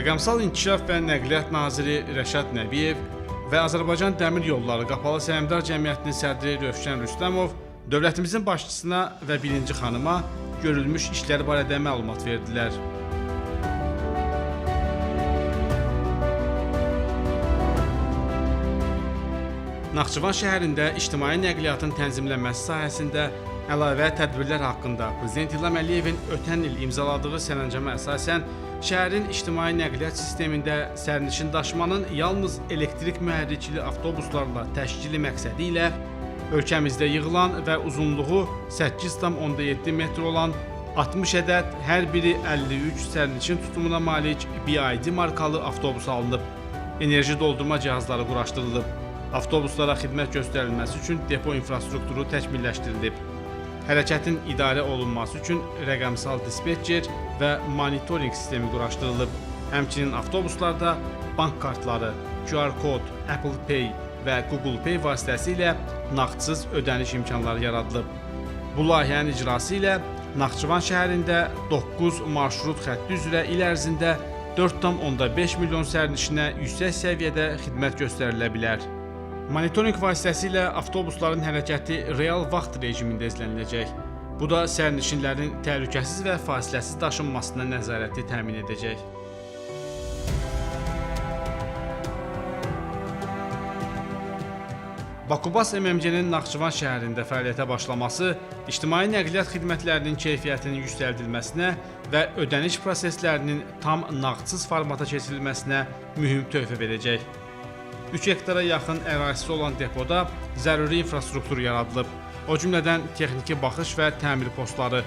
Rəqəmsal İnkişaf və Nəqliyyat naziri Rəşad Nəbiyev və Azərbaycan Dəmir Yolları Qapalı Səhmdar Cəmiyyətinin sədri Rövşən Rüstəmov dövlətimizin başçısına və birinci xanıma görülmüş işlər barədə məlumat verdilər. Naxçıvan şəhərində ictimai nəqliyyatın tənzimlənməsi sahəsində əlavə tədbirlər haqqında Prezident İlham Əliyevin ötən il imzaladığı sərəncama əsasən şəhərin ictimai nəqliyyat sistemində sərnişin daşımanın yalnız elektrik mühərrikli avtobuslarla təşkili məqsədi ilə ölkəmizdə yığılan və uzunluğu 8,7 metr olan 60 ədəd, hər biri 53 sərnişin tutumuna malik BID markalı avtobus alınıb. Enerji doldurma cihazları quraşdırılıb. Avtobuslara xidmət göstərilməsi üçün depo infrastrukturu təkmilləşdirilib. Hərəkətin idarə olunması üçün rəqəmsal dispetçer və monitorinq sistemi quraşdırılıb. Həmçinin avtobuslarda bank kartları, QR kod, Apple Pay və Google Pay vasitəsilə nağdsız ödəniş imkanları yaradılıb. Bu layihənin icrası ilə Naxçıvan şəhərində 9 marşrut xətti üzrə il ərzində 4,5 milyon sərnişinə yüksək səviyyədə xidmət göstərilə bilər. Monitorinq vasitəsilə avtobusların hərəkəti real vaxt rejimində izləniləcək. Bu da sərnişinlərin təhlükəsiz və fasiləsiz daşınmasına nəzarəti təmin edəcək. Bakubas MMC-nin Naxçıvan şəhərində fəaliyyətə başlaması ictimai nəqliyyat xidmətlərinin keyfiyyətinin yüksəldilməsinə və ödəniş proseslərinin tam nağdsız formata keçirilməsinə mühüm töhfə verəcək. 3 hektara yaxın ərazisi olan depoda zəruri infrastruktur yaradılıb. O cümlədən texniki baxış və təmir postları,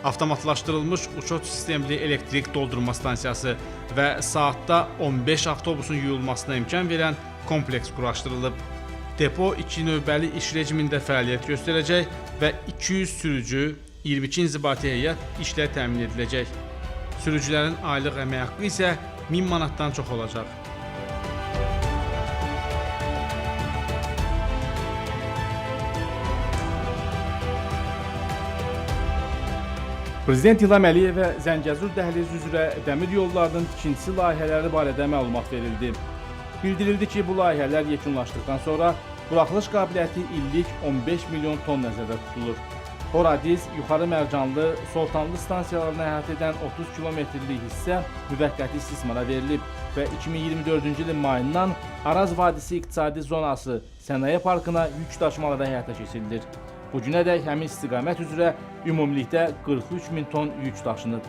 avtomatlaşdırılmış uçot sistemli elektrik doldurma stansiyası və saatda 15 avtobusun yuyulmasına imkan verən kompleks quraşdırılıb. Depo 2 növbəli iş rejimində fəaliyyət göstərəcək və 200 sürücü, 22 inzibati heyət işlə təmin ediləcək. Sürücülərin aylıq əmək haqqı isə 1000 manatdan çox olacaq. Prezident İlham Əliyevə Zəngəzur dəhlizi üzrə dəmir yollarının tikintisi layihələri barədə məlumat verildi. Bildirildi ki, bu layihələr yekunlaşdıqdan sonra buraxılış qabiliyyəti illik 15 milyon ton nəzərdə tutulur. Horadiz, Yuxarı Mərcanlı, Soltanlı stansiyalarını əhatə edən 30 kilometrlik hissə müvəqqəti istismara verilib və 2024-cü ilin mayından Araz Vadisi İqtisadi Zonası Sənaye Parkına yük daşımaları həyata keçirilir. Bu günədək həmin istiqamət üzrə ümumilikdə 43 min ton yük daşınıb.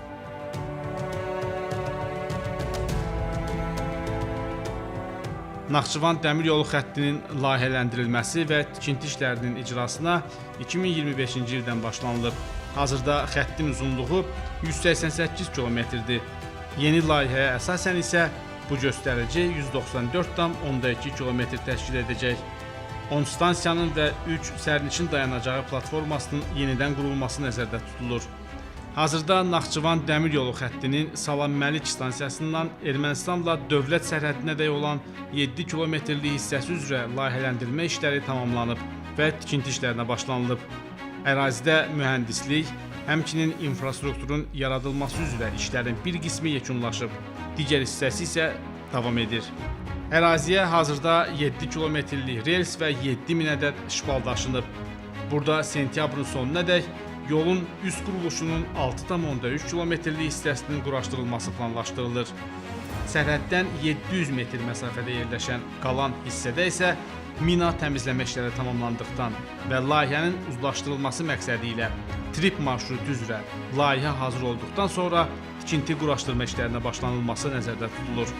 Naxçıvan Dəmir Yolu xəttinin layihələndirilməsi və tikinti işlərinin icrasına 2025-ci ildən başlanılıb. Hazırda xəttin uzunluğu 188 kilometrdir. Yeni layihəyə əsasən isə bu göstərici 194,2 kilometr təşkil edəcək. 10 stansiyanın və 3 sərnişin dayanacağı platformasının yenidən qurulması nəzərdə tutulur. Hazırda Naxçıvan Dəmir Yolu xəttinin Salam Məlik stansiyasından Ermənistanla dövlət sərhədinədək olan 7 kilometrlik hissəsi üzrə layihələndirmə işləri tamamlanıb və tikinti işlərinə başlanılıb. Ərazidə mühəndislik, həmçinin infrastrukturun yaradılması üzrə işlərin bir qismi yekunlaşıb, digər hissəsi isə davam edir. Əraziyə hazırda 7 kilometrlik rels və 7000 ədəd şpal daşınıb. Burada sentyabrın sonunadək yolun üst quruluşunun 6,3 kilometrlik hissəsinin quraşdırılması planlaşdırılır. Sərhəddən 700 metr məsafədə yerləşən qalan hissədə isə mina təmizləmə işləri tamamlandıqdan və layihənin uzlaşdırılması məqsədi ilə trip marşrutu üzrə layihə hazır olduqdan sonra tikinti quraşdırma işlərinə başlanılması nəzərdə tutulur.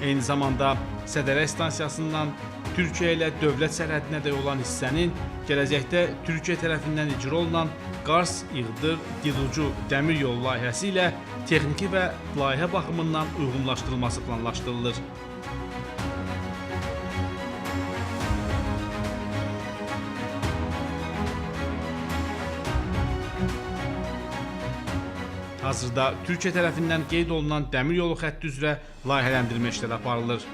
Eyni zamanda Sədərək stansiyasından Türkiyə ilə dövlət sərhədinədək olan hissənin gələcəkdə Türkiyə tərəfindən icra olunan Qars-İğdır Dilucu dəmir yolu layihəsi ilə texniki və layihə baxımından uyğunlaşdırılması planlaşdırılır. Hazırda Türkiyə tərəfindən qeyd olunan dəmir yolu xətti üzrə layihələndirmə işləri aparılır.